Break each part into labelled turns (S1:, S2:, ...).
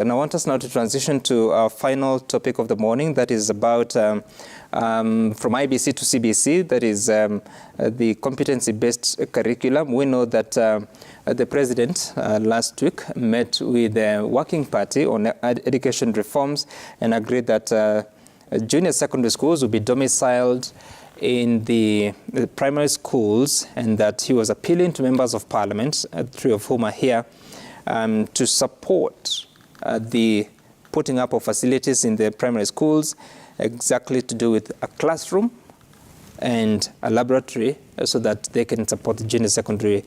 S1: And I want us now to transition to our final topic of the morning, that is about from IBC to CBC, that is the competency-based curriculum. We know that the President last week met with the Working Party on education reforms and agreed that junior secondary schools will be domiciled in the primary schools, and that he was appealing to members of Parliament, three of whom are here, to support the putting up of facilities in the primary schools, exactly to do with a classroom and a laboratory, so that they can support the junior secondary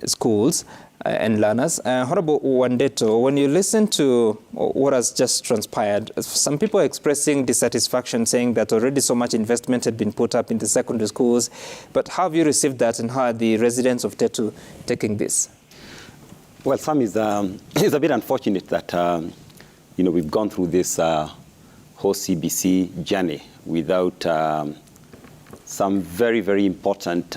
S1: schools and learners. Honorable Wandeto, when you listen to what has just transpired, some people are expressing dissatisfaction, saying that already so much investment had been put up in the secondary schools. But how have you received that, and how are the residents of Tetu taking this?
S2: Well, Sam, it's a bit unfortunate that we've gone through this whole CBC journey without some very, very important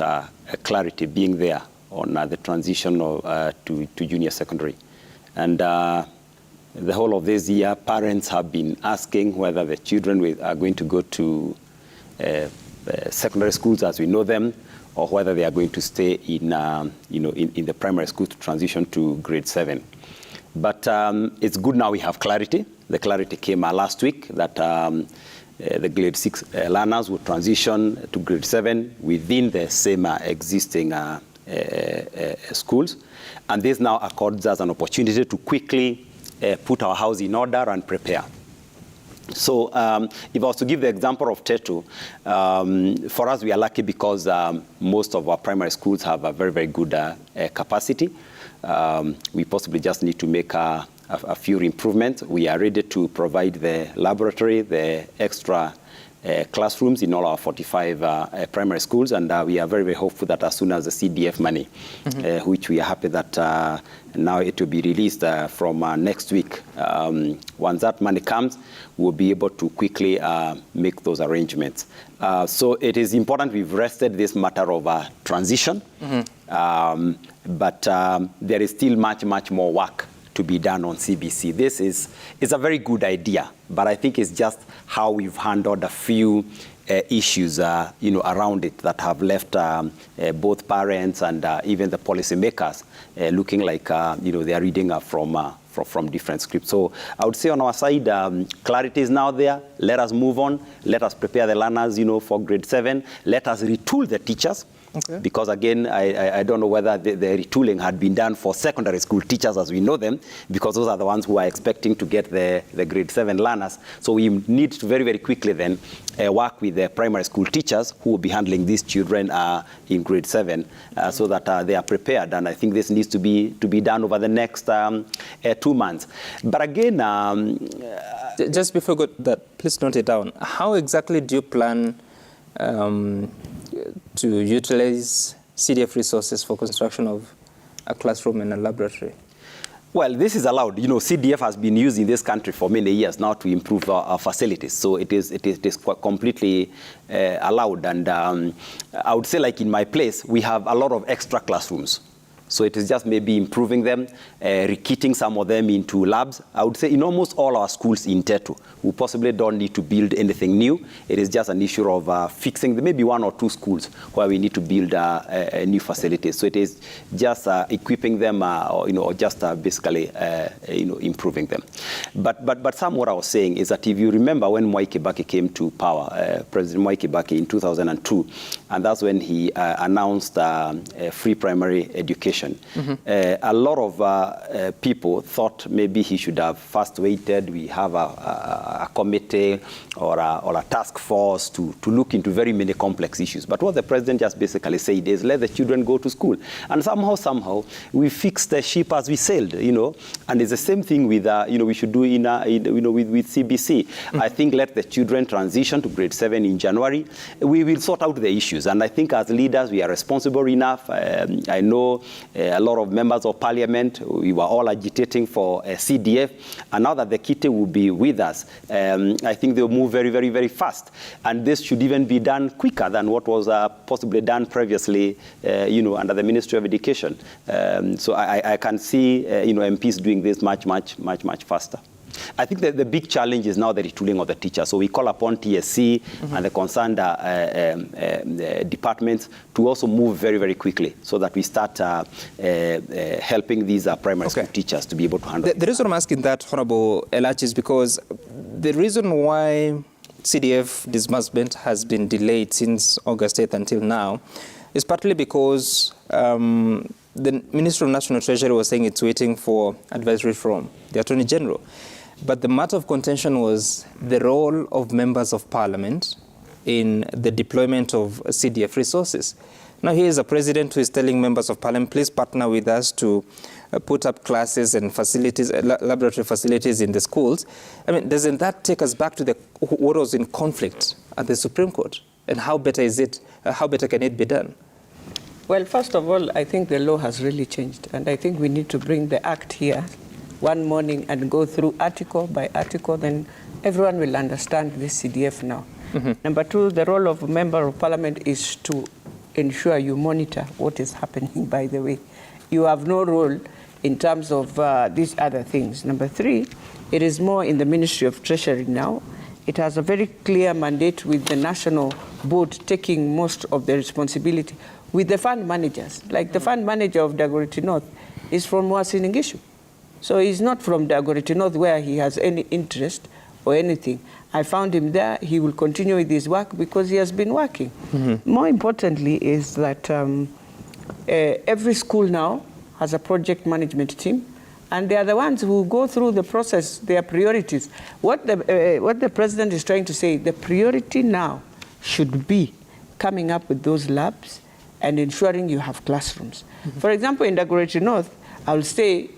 S2: clarity being there on the transition to junior secondary. And the whole of this year, parents have been asking whether the children are going to go to secondary schools as we know them, or whether they are going to stay in the primary school to transition to grade 7. But it's good now we have clarity. The clarity came last week that the grade 6 learners will transition to grade 7 within the same existing schools. And this now accords us an opportunity to quickly put our house in order and prepare. So if I was to give the example of Tetu, for us we are lucky because most of our primary schools have a very, very good capacity. We possibly just need to make a few improvements. We are ready to provide the laboratory, the extra classrooms in all our 45 primary schools, and we are very, very hopeful that as soon as the CDF money, which we are happy that now it will be released from next week, once that money comes, we'll be able to quickly make those arrangements. So it is important we've rested this matter of transition, but there is still much, much more work to be done on CBC. This is a very good idea, but I think it's just how we've handled a few issues, around it that have left both parents and even the policymakers looking like, they are reading from different scripts. So I would say on our side, clarity is now there. Let us move on. Let us prepare the learners, for grade 7. Let us retool the teachers. Okay. Because again, I don't know whether the retooling had been done for secondary school teachers as we know them, because those are the ones who are expecting to get the grade 7 learners. So we need to very, very quickly then work with the primary school teachers who will be handling these children in grade 7 so that they are prepared. And I think this needs to be done over the next 2 months. But again,
S1: just before we go that, please note it down. How exactly do you plan to utilize CDF resources for construction of a classroom and a laboratory?
S2: Well, this is allowed. CDF has been used in this country for many years now to improve our facilities. So it is completely allowed. And I would say, like in my place, we have a lot of extra classrooms. So it is just maybe improving them, rekitting some of them into labs. I would say in almost all our schools in Tetu, we possibly don't need to build anything new. It is just an issue of fixing maybe 1 or 2 schools where we need to build new facilities. So it is just equipping them, or just basically, improving them. But some what I was saying is that if you remember when Mwai Kibaki came to power, President Mwai Kibaki in 2002, and that's when he announced free primary education. A lot of people thought maybe he should have first waited. We have a committee or a task force to look into very many complex issues. But what the president just basically said is let the children go to school. And somehow we fixed the ship as we sailed, And it's the same thing with, we should do with CBC. I think let the children transition to grade 7 in January. We will sort out the issues. issues. And I think as leaders, we are responsible enough. I know a lot of members of parliament, we were all agitating for CDF. And now that the kitty will be with us, I think they'll move very, very, very fast. And this should even be done quicker than what was possibly done previously, under the Ministry of Education. So I can see, MPs doing this much faster. I think that the big challenge is now the retooling of the teachers. So we call upon TSC and the concerned departments to also move very, very quickly so that we start helping these primary school teachers to be able to handle it.
S1: The reason I'm asking that, Honorable Elach, is because the reason why CDF disbursement has been delayed since August 8th until now is partly because the Ministry of National Treasury was saying it's waiting for advisory from the Attorney General. But the matter of contention was the role of members of parliament in the deployment of CDF resources. Now here is a president who is telling members of parliament, please partner with us to put up classes and facilities, laboratory facilities in the schools. I mean, doesn't that take us back to what was in conflict at the Supreme Court? And how better is it, how better can it be done?
S3: Well, first of all, I think the law has really changed. And I think we need to bring the act here one morning and go through article by article, then everyone will understand this CDF now. Number two, the role of a member of parliament is to ensure you monitor what is happening, by the way. You have no role in terms of these other things. Number three, it is more in the Ministry of Treasury now. It has a very clear mandate with the national board taking most of the responsibility with the fund managers. Like the fund manager of Daybreak North is from Wasiningishu. So he's not from Daybreak North where he has any interest or anything. I found him there. He will continue with his work because he has been working. More importantly is that every school now has a project management team, and they are the ones who go through the process, their priorities. What the president is trying to say, the priority now should be coming up with those labs and ensuring you have classrooms. For example, in Daybreak North, I will say,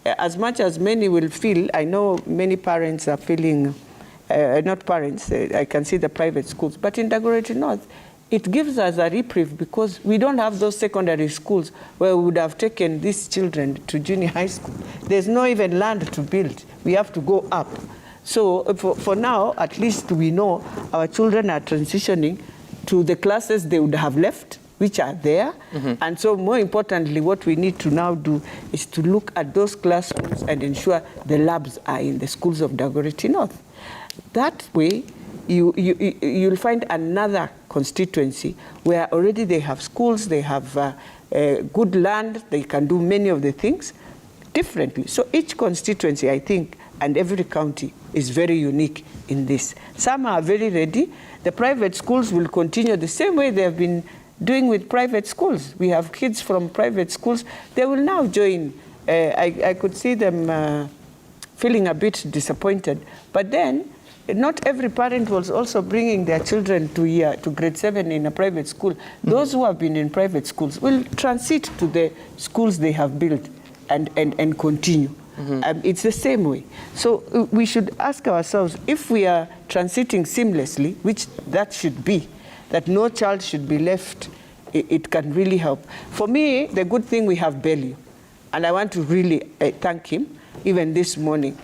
S3: as much as many will feel, I know many parents are feeling, not parents, I can see the private schools, but in Daybreak North, it gives us a reprieve because we don't have those secondary schools where we would have taken these children to junior high school. There's no even land to build. We have to go up. So for now, at least we know our children are transitioning to the classes they would have left, which are there. And so more importantly, what we need to now do is to look at those classrooms and ensure the labs are in the schools of Daybreak North. That way, you'll find another constituency where already they have schools, they have good land, they can do many of the things differently. So each constituency, I think, and every county is very unique in this. Some are very ready. The private schools will continue the same way they have been doing with private schools. We have kids from private schools. They will now join. I could see them feeling a bit disappointed. But then, not every parent was also bringing their children to grade 7 in a private school. Those who have been in private schools will transit to the schools they have built and continue. It's the same way. So we should ask ourselves, if we are transiting seamlessly, which that should be, that no child should be left, it can really help. For me, the good thing, we have Bellew. And I want to really thank him, even this morning,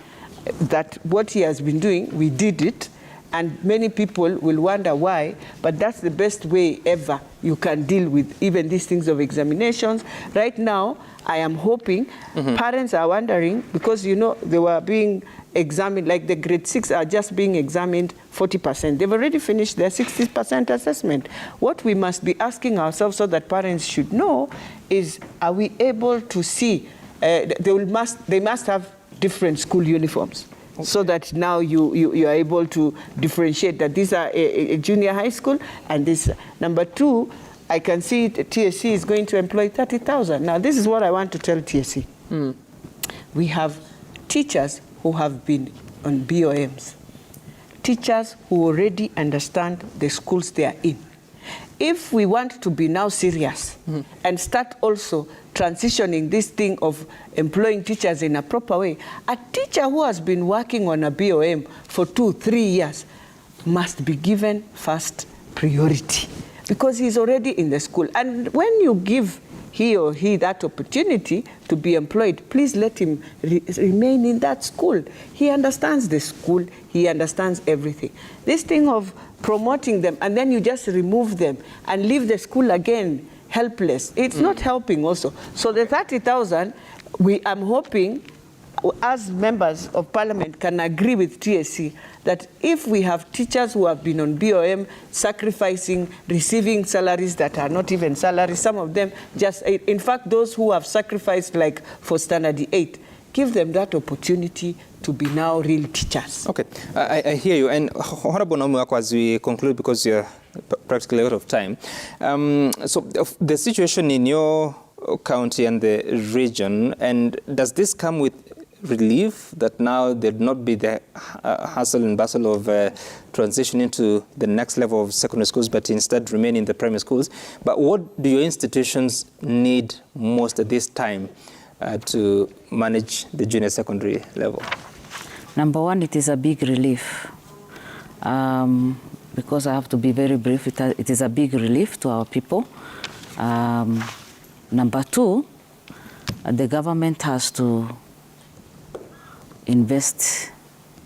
S3: that what he has been doing, we did it. And many people will wonder why, but that's the best way ever you can deal with even these things of examinations. Right now, I am hoping parents are wondering, because, you know, they were being examined, like the grade 6 are just being examined 40%. They've already finished their 60% assessment. What we must be asking ourselves, so that parents should know, is, are we able to see, they must have different school uniforms. Okay. So that now you are able to differentiate that these are a junior high school and this. Number two, I can see TSC is going to employ 30,000. Now, this is what I want to tell TSC. We have teachers who have been on BOMs, teachers who already understand the schools they are in. If we want to be now serious and start also transitioning this thing of employing teachers in a proper way, a teacher who has been working on a BOM for 2-3 years must be given first priority. because he's already in the school. And when you give he or he that opportunity to be employed, please let him remain in that school. He understands the school, he understands everything. This thing of promoting them and then you just remove them and leave the school again helpless, it's not helping also. So the 30,000, I'm hoping as members of parliament can agree with TSC that if we have teachers who have been on BOM sacrificing, receiving salaries that are not even salaries, some of them just, in fact, those who have sacrificed like for Standard 8, give them that opportunity to be now real teachers.
S1: Okay, I hear you. And Honorable Nomuako, as we conclude, because you're practically out of time, so the situation in your county and the region, and does this come with relief that now there'd not be the hustle and bustle of transitioning to the next level of secondary schools, but instead remain in the primary schools? But what do your institutions need most at this time to manage the junior secondary level?
S4: Number one, it is a big relief. Because I have to be very brief, it is a big relief to our people. Number two, the government has to invest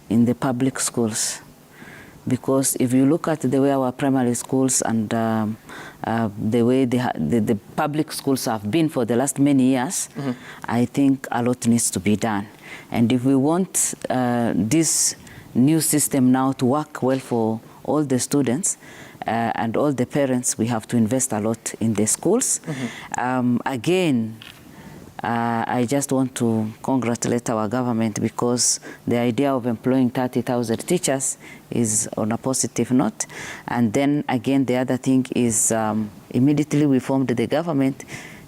S4: in the public schools, because if you look at the way our primary schools and the way the public schools have been for the last many years, I think a lot needs to be done. And if we want this new system now to work well for all the students and all the parents, we have to invest a lot in the schools. Again, I just want to congratulate our government, because the idea of employing 30,000 teachers is on a positive note. And then again, the other thing is immediately we formed the government,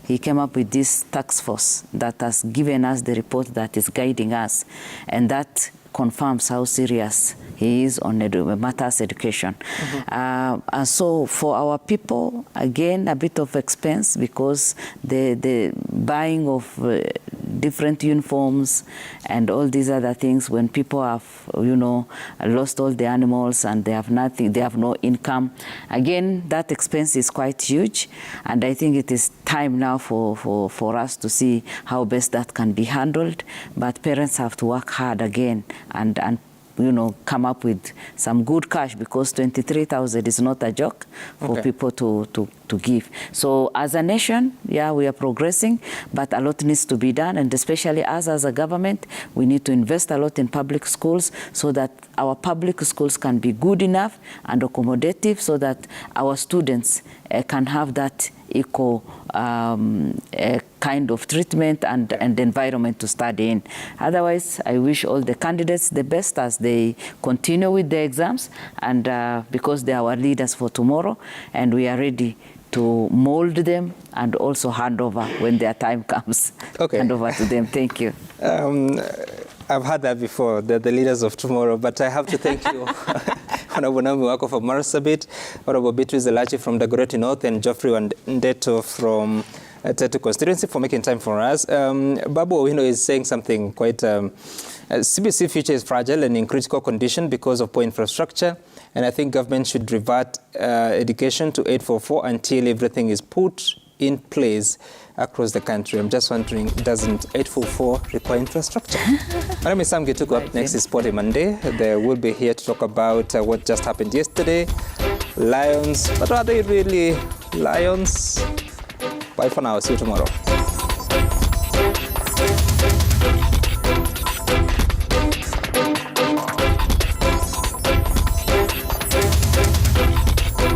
S4: he came up with this task force that has given us the report that is guiding us, and that confirms how serious he is on matters education. And so for our people, again, a bit of expense, because the buying of different uniforms and all these other things, when people have, lost all the animals and they have nothing, they have no income, again, that expense is quite huge. And I think it is time now for us to see how best that can be handled. But parents have to work hard again and come up with some good cash, because 23,000 is not a joke for people to give. So as a nation, yeah, we are progressing, but a lot needs to be done. And especially us as a government, we need to invest a lot in public schools so that our public schools can be good enough and accommodative, so that our students can have that equal kind of treatment and environment to study in. Otherwise, I wish all the candidates the best as they continue with the exams, and because they are our leaders for tomorrow, and we are ready to mold them and also hand over when their time comes. Okay. Hand over to them. Thank you.
S1: I've had that before, the leaders of tomorrow, but I have to thank you, Honorable Nomuako from Marsabit, Honorable Beatrice Elachi from Dagoretti North, and Geoffrey Wandeto from Tetu constituency for making time for us. Babu Owino is saying something quite, CBC future is fragile and in critical condition because of poor infrastructure, and I think government should revert education to 844 until everything is put in place across the country. I'm just wondering, doesn't 844 require infrastructure? My name is Sam Gituku. Up next is Sporty Monday. They will be here to talk about what just happened yesterday. Lions, but are they really lions? Bye for now. See you tomorrow.